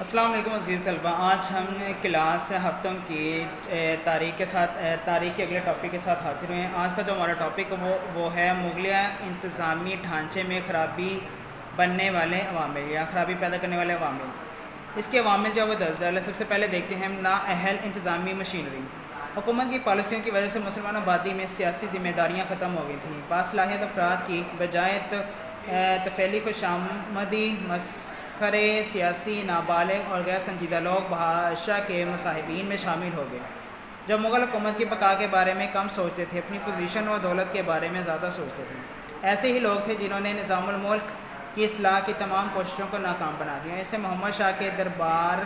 السلام علیکم عزیز طلبہ، آج ہم کلاس ہفتوں کی تاریخ کے اگلے ٹاپک کے ساتھ حاضر ہوئے ہیں۔ آج کا جو ہمارا ٹاپک وہ ہے مغلیہ انتظامی ڈھانچے میں خرابی بننے والے عوامل یا خرابی پیدا کرنے والے عوامل۔ اس کے عوامل جو ہے وہ درج ذیل ہے۔ سب سے پہلے دیکھتے ہیں نااہل انتظامی مشینری۔ حکومت کی پالیسیوں کی وجہ سے مسلمان آبادی میں سیاسی ذمہ داریاں ختم ہو گئی تھیں۔ باصلاحیت افراد کی بجائے طفیلی خوش آمدی مسخرے سیاسی نابالغ اور غیر سنجیدہ لوگ بادشاہ کے مصاحبین میں شامل ہو گئے، جب مغل حکومت کی بقا کے بارے میں کم سوچتے تھے، اپنی پوزیشن و دولت کے بارے میں زیادہ سوچتے تھے۔ ایسے ہی لوگ تھے جنہوں نے نظام الملک کی اصلاح کی تمام کوششوں کو ناکام بنا دیا۔ اسے محمد شاہ کے دربار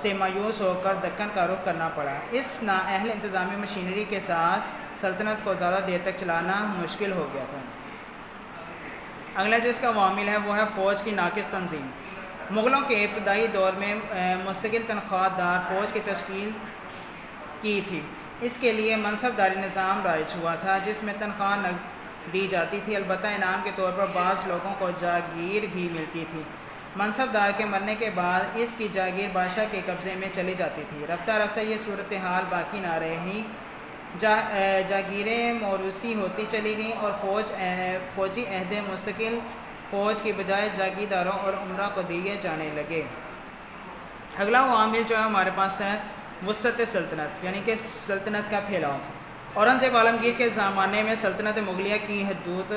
سے مایوس ہو کر دکن کا رخ کرنا پڑا۔ اس نااہل انتظامی مشینری کے ساتھ سلطنت کو زیادہ دیر تک چلانا مشکل ہو گیا تھا۔ اگلا جو اس کا عوامل ہے وہ ہے فوج کی ناقص تنظیم۔ مغلوں کے ابتدائی دور میں مستقل تنخواہ دار فوج کی تشکیل کی تھی۔ اس کے لیے منصب داری نظام رائج ہوا تھا جس میں تنخواہ نقد دی جاتی تھی، البتہ انعام کے طور پر بعض لوگوں کو جاگیر بھی ملتی تھی۔ منصب دار کے مرنے کے بعد اس کی جاگیر بادشاہ کے قبضے میں چلی جاتی تھی۔ رفتہ رفتہ یہ صورتحال باقی نہ رہی، جاگیریں موروثی ہوتی چلی گئیں اور فوجی عہدے مستقل فوج کی بجائے جاگیرداروں اور امراء کو دیے جانے لگے۔ اگلا عامل جو ہے ہمارے پاس ہے وسعت سلطنت، یعنی کہ سلطنت کا پھیلاؤ۔ اورنگزیب عالمگیر کے زمانے میں سلطنت مغلیہ کی حدود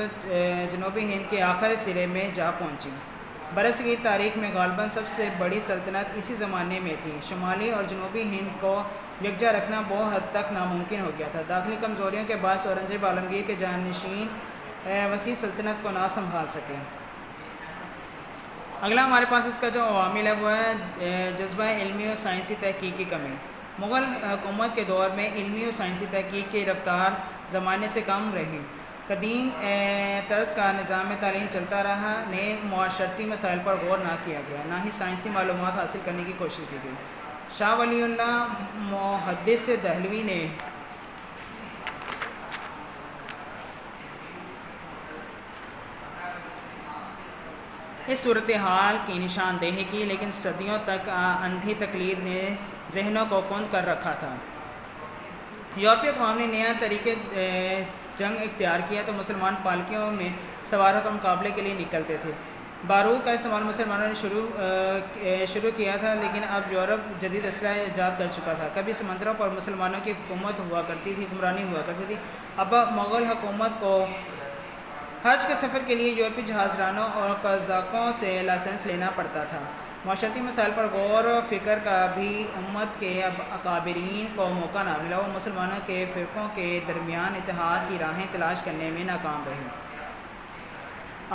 جنوبی ہند کے آخری سرے میں جا پہنچی۔ برصغیر تاریخ میں غالباً سب سے بڑی سلطنت اسی زمانے میں تھی۔ شمالی اور جنوبی ہند کو یکجا رکھنا بہت حد تک ناممکن ہو گیا تھا۔ داخلی کمزوریوں کے باعث اورنگزیب عالمگیر کے جانشین وسیع سلطنت کو نہ سنبھال سکے۔ اگلا ہمارے پاس اس کا جو عوامل ہے وہ ہے جذبہ علمی اور سائنسی تحقیق کی کمی۔ مغل حکومت کے دور میں علمی اور سائنسی تحقیق کی رفتار زمانے سے کم رہی۔ قدیم طرز کا نظام تعلیم چلتا رہا، نئے معاشرتی مسائل پر غور نہ کیا گیا، نہ ہی سائنسی معلومات حاصل کرنے کی کوشش کی گئی۔ شاہ ولی اللہ محدث دہلوی نے اس صورتحال کی نشاندہی کی، لیکن صدیوں تک اندھی تقلید نے ذہنوں کو کند کر رکھا تھا۔ یورپی اقوام نے نیا طریقے جنگ اختیار کیا تو مسلمان پالکیوں میں سوار ہو کر مقابلے کے لیے نکلتے تھے۔ بارود کا استعمال مسلمانوں نے شروع کیا تھا، لیکن اب یورپ جدید اسلحہ ایجاد کر چکا تھا۔ کبھی سمندروں پر مسلمانوں کی حکومت ہوا کرتی تھی، حکمرانی ہوا کرتی تھی۔ اب مغل حکومت کو حج کے سفر کے لیے یورپی جہاز رانوں اور قزاقوں سے لائسنس لینا پڑتا تھا۔ معاشرتی مسائل پر غور و فکر کا بھی امت کے اکابرین کو موقع نہ ملا۔ وہ مسلمانوں کے فرقوں کے درمیان اتحاد کی راہیں تلاش کرنے میں ناکام رہی۔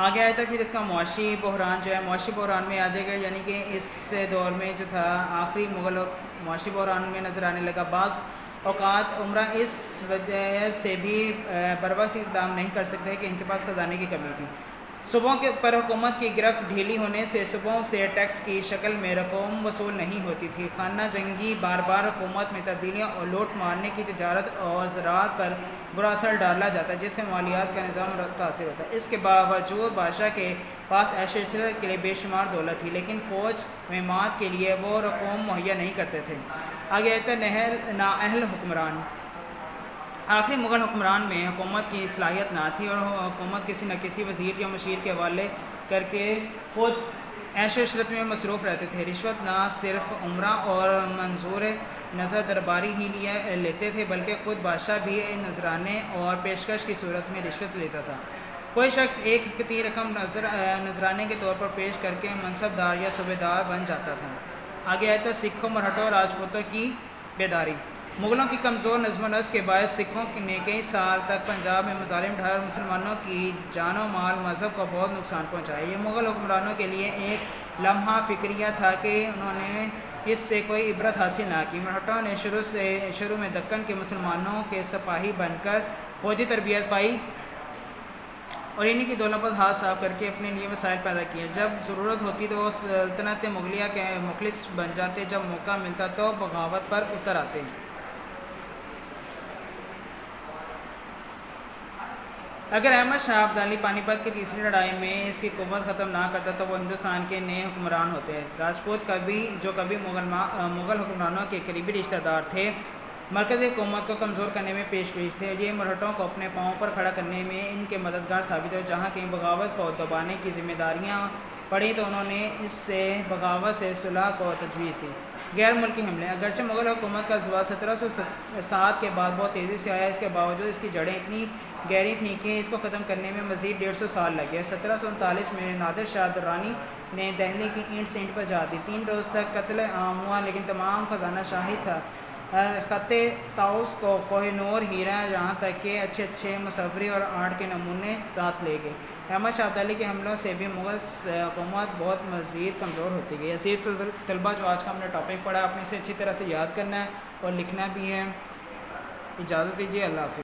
آگے آئے تک پھر اس کا معاشی بحران جو ہے، معاشی بحران میں آ جائے گا، یعنی کہ اس دور میں جو تھا آخری مغل معاشی بحران میں نظر آنے لگا۔ بعض اوقات عمرہ اس وجہ سے بھی بروقت اقدام نہیں کر سکتے کہ ان کے پاس خزانے کی کمی تھی۔ صوبوں کے پر حکومت کی گرفت ڈھیلی ہونے سے صوبوں سے ٹیکس کی شکل میں رقوم وصول نہیں ہوتی تھی۔ خانہ جنگی بار بار حکومت میں تبدیلیاں اور لوٹ مارنے کی تجارت اور زراعت پر برا اثر ڈالا جاتا ہے، جس سے مالیات کا نظام متاثر ہوتا ہے۔ اس کے باوجود بادشاہ کے پاس عیش و عشرت کے لیے بے شمار دولت تھی، لیکن فوج مہمات کے لیے وہ رقوم مہیا نہیں کرتے تھے۔ آگے آتا ہے نااہل حکمران۔ آخری مغل حکمران میں حکومت کی صلاحیت نہ تھی اور حکومت کسی نہ کسی وزیر یا مشیر کے حوالے کر کے خود عیش و عشرت میں مصروف رہتے تھے۔ رشوت نہ صرف امراء اور منظور نظر درباری ہی لیتے تھے، بلکہ خود بادشاہ بھی نذرانے اور پیشکش کی صورت میں رشوت لیتا تھا۔ کوئی شخص ایک حقیقی رقم نذرانے کے طور پر پیش کر کے منصب دار یا صوبے دار بن جاتا تھا۔ آگے آتا ہے سکھوں، مرہٹوں اور راجپوتوں کی بیداری۔ مغلوں کی کمزور نظم و نسق کے باعث سکھوں نے کئی سال تک پنجاب میں مظالم اٹھائے اور مسلمانوں کی جان و مال مذہب کو بہت نقصان پہنچایا۔ یہ مغل حکمرانوں کے لیے ایک لمحہ فکریہ تھا کہ انہوں نے اس سے کوئی عبرت حاصل نہ کی۔ مرہٹوں نے شروع میں دکن کے مسلمانوں کے سپاہی بن کر فوجی تربیت پائی اور انہی کی دولت پر ہاتھ صاف کر کے اپنے لیے وسائل پیدا کیے۔ جب ضرورت ہوتی تو وہ سلطنت مغلیہ کے مخلص بن جاتے، جب موقع ملتا تو بغاوت پر اتر آتے۔ اگر احمد شاہ ابدالی پانی پت کی تیسری لڑائی میں اس کی قوت ختم نہ کرتا تو وہ ہندوستان کے نئے حکمران ہوتے. راجپوت جو کبھی مغل حکمرانوں کے قریبی رشتہ دار تھے، مرکزی حکومت کو کمزور کرنے میں پیش تھے. یہ مرہٹوں کو اپنے پاؤں پر کھڑا کرنے میں ان کے مددگار ثابت ہوئے. جہاں کہیں بغاوت کو دبانے کی ذمہ داریاں پڑی تو انہوں نے بغاوت سے صلح کو تجویز دی. غیر ملکی حملے. اگرچہ مغل حکومت کا زوال 1707 کے بعد بہت تیزی سے آیا، اس کے باوجود اس کی جڑیں اتنی گہری تھیں کہ اس کو ختم کرنے میں مزید 150 سال لگ گئے. 1739 میں نادر شاہ درانی نے دہلی کی اینٹ سینٹ پر جا دی. 3 روز تک قتل عام ہوا لیکن تمام خزانہ شاہی تھا. خط طاؤس کو کوہ نور، ہیرا، یہاں تک کہ اچھے مصوری اور آرٹ کے نمونے ساتھ لے گئے. احمد شاہ ابدالی کے حملوں سے بھی مغل حکومت بہت مزید کمزور ہوتی گئی. عزیز طلبہ، جو آج کا ہم نے ٹاپک پڑھا، آپ نے اسے اچھی طرح سے یاد کرنا ہے اور لکھنا بھی ہے. اجازت دیجیے. اللہ حافظ.